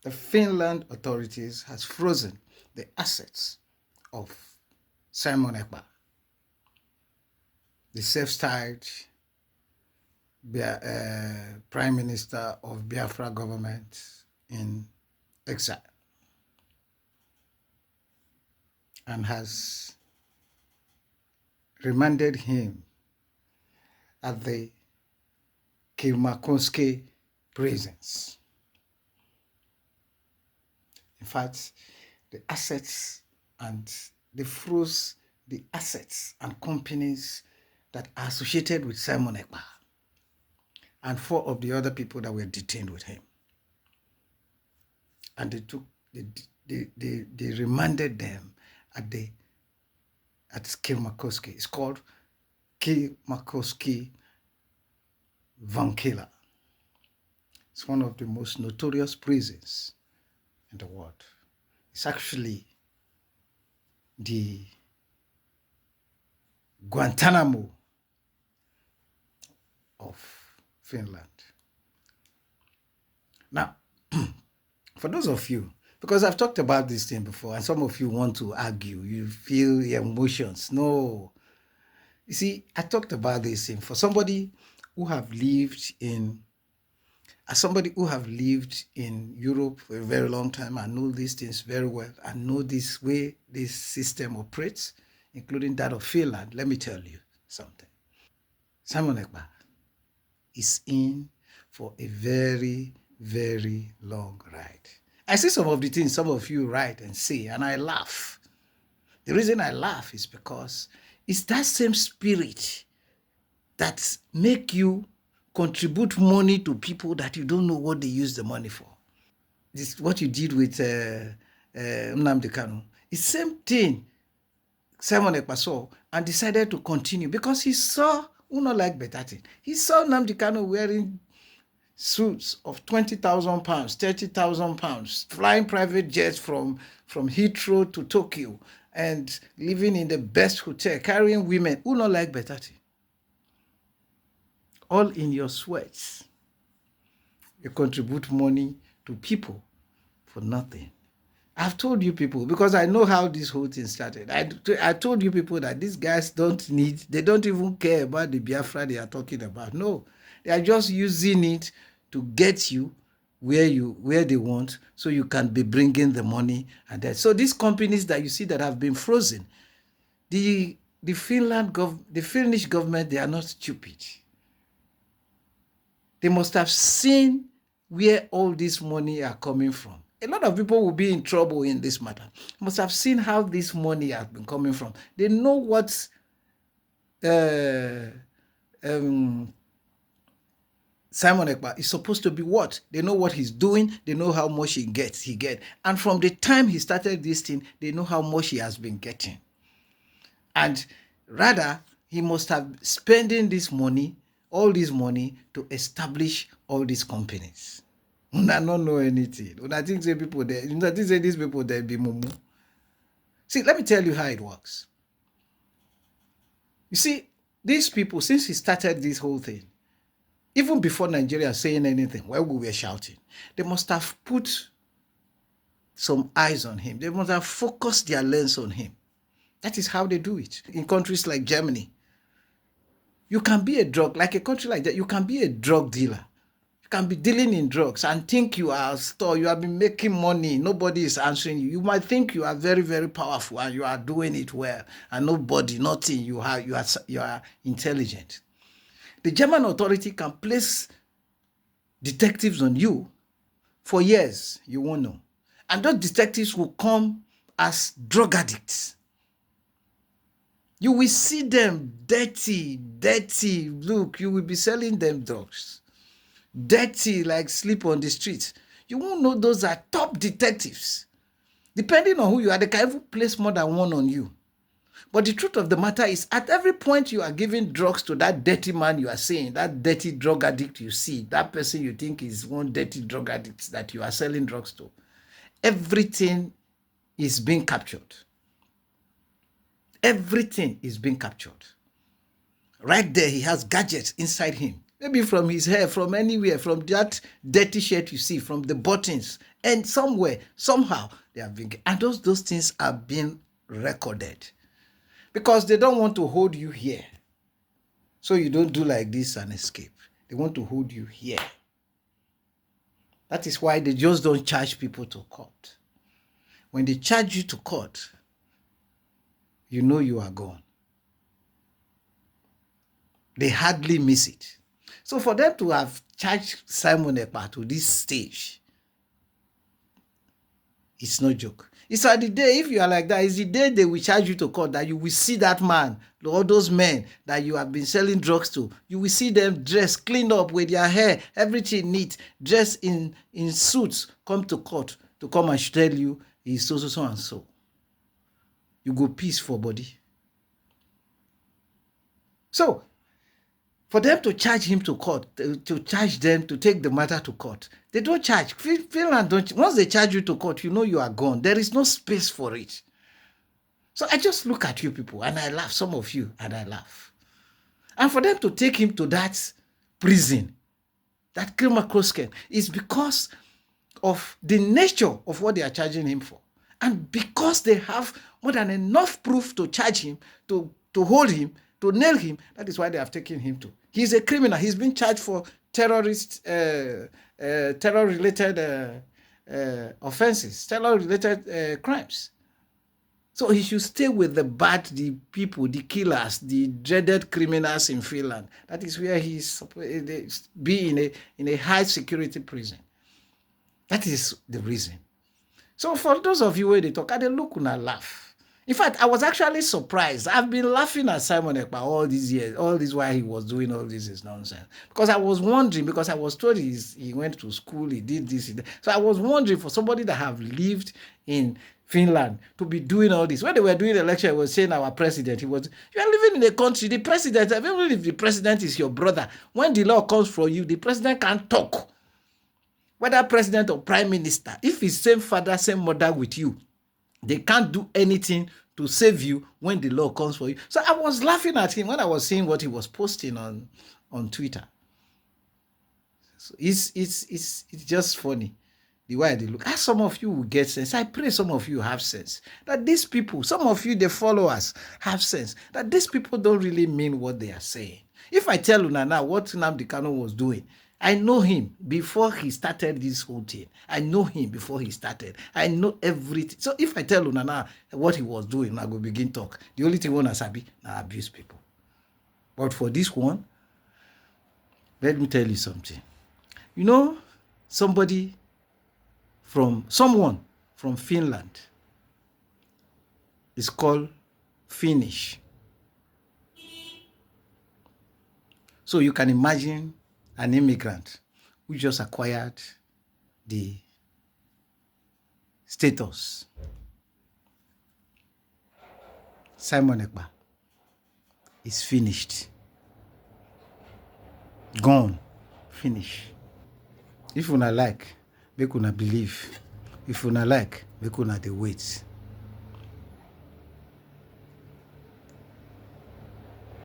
the Finland authorities has frozen the assets of Simon Ekpa, the self-styled Prime Minister of Biafra government in exile, and has remanded him at the Kylmäkosken prisons. In fact, the assets and they froze the assets and companies that are associated with Simon Ekpa and 4 of the other people that were detained with him. And they remanded them at Kylmäkosken. It's called Kylmäkosken Vankila. It's one of the most notorious prisons in the world. It's actually the Guantanamo of Finland. Now, for those of you, because I've talked about this thing before, and some of you want to argue, you feel your emotions. No. You see, I talked about this thing for somebody who have lived in, as somebody who have lived in Europe for a very long time, I know these things very well. I know this way this system operates, including that of Finland. Let me tell you something. Simon Ekpa is in for a very, very long ride. I see some of the things some of you write and say, and I laugh. The reason I laugh is because it's that same spirit that make you contribute money to people that you don't know what they use the money for. This is what you did with Nnamdi Kanu. It's the same thing Simon Ekpa saw and decided to continue because he saw, who not like better thing, he saw Nnamdi Kanu wearing suits of 20,000 pounds, 30,000 pounds, flying private jets from Heathrow to Tokyo and living in the best hotel, carrying women, who not like better thing. All in your sweats. You contribute money to people for nothing. I've told you people, because I know how this whole thing started. I told you people that these guys they don't even care about the Biafra they are talking about. No, they are just using it to get you where they want, so you can be bringing the money and that. So these companies that you see that have been frozen, the Finnish government, they are not stupid. They must have seen where all this money are coming from. A lot of people will be in trouble in this matter. Must have seen how this money has been coming from. They know what Simon Ekpa is supposed to be what. They know what he's doing. They know how much he gets. And from the time he started this thing, they know how much he has been getting. And rather, he must have spending this money, all this money, to establish all these companies. I don't know anything. I think say people there. I think say these people there be mumu. See, let me tell you how it works. You see, these people, since he started this whole thing, even before Nigeria saying anything, while we were shouting, they must have put some eyes on him. They must have focused their lens on him. That is how they do it. In countries like Germany, you can be a drug, like a country like that, you can be a drug dealer. You can be dealing in drugs and think you are a store, you have been making money, nobody is answering you. You might think you are very, very powerful and you are doing it well, and nothing, you are intelligent. The German authority can place detectives on you for years, you won't know. And those detectives will come as drug addicts. You will see them dirty. Look, you will be selling them drugs. Dirty, like sleep on the street. You won't know those are top detectives. Depending on who you are, they can even place more than one on you. But the truth of the matter is, at every point you are giving drugs to that dirty man you are seeing, that dirty drug addict you see, that person you think is one dirty drug addict that you are selling drugs to, everything is being captured. Everything is being captured. Right there, he has gadgets inside him. Maybe from his hair, from anywhere, from that dirty shirt you see, from the buttons, and somewhere, somehow, they have been, and those things are being recorded. Because they don't want to hold you here. So you don't do like this and escape. They want to hold you here. That is why they just don't charge people to court. When they charge you to court, you know you are gone. They hardly miss it. So for them to have charged Simon Ekpa to this stage, it's no joke. It's at the day, if you are like that, it's the day they will charge you to court that you will see that man, all those men that you have been selling drugs to, you will see them dressed, cleaned up with their hair, everything neat, dressed in suits, come to court to come and tell you he's so and so. You go peace for body. So, for them to charge him to court, to charge them to take the matter to court, they don't charge. Finland don't. Once they charge you to court, you know you are gone. There is no space for it. So I just look at you people and I laugh. Some of you and I laugh. And for them to take him to that prison, that Kylmäkosken, is because of the nature of what they are charging him for, and because they have more than enough proof to charge him, to hold him, to nail him. That is why they have taken him to. He's a criminal. He's been charged for terror-related offenses, terror-related crimes. So he should stay with the people, the killers, the dreaded criminals in Finland. That is where he's supposed to be in a high security prison. That is the reason. So for those of you where they talk, they look and laugh. In fact, I was actually surprised. I've been laughing at Simon Ekpa all these years, all this while he was doing all this is nonsense. Because I was wondering, because I was told he went to school, he did this. So I was wondering, for somebody that have lived in Finland to be doing all this. When they were doing the lecture, he was saying our president, you are living in a country, the president, even if the president is your brother, when the law comes from you, the president can't talk. Whether president or prime minister, if he's same father, same mother with you, they can't do anything to save you when the law comes for you. So I was laughing at him when I was seeing what he was posting on Twitter. So it's just funny the way they look. As some of you will get sense. I pray some of you have sense. That these people, some of you, the followers, have sense. That these people don't really mean what they are saying. If I tell Una now what Nnamdi Kanu was doing, I know him before he started this whole thing. I know him before he started. I know everything. So if I tell Unana what he was doing, I go begin talk. The only thing one sabi na abuse people. But for this one, let me tell you something. You know, someone from Finland is called Finnish. So you can imagine an immigrant who just acquired the status. Simon Ekpa is finished. Gone. Finished. If una like, make una believe. If una like, make una dey wait.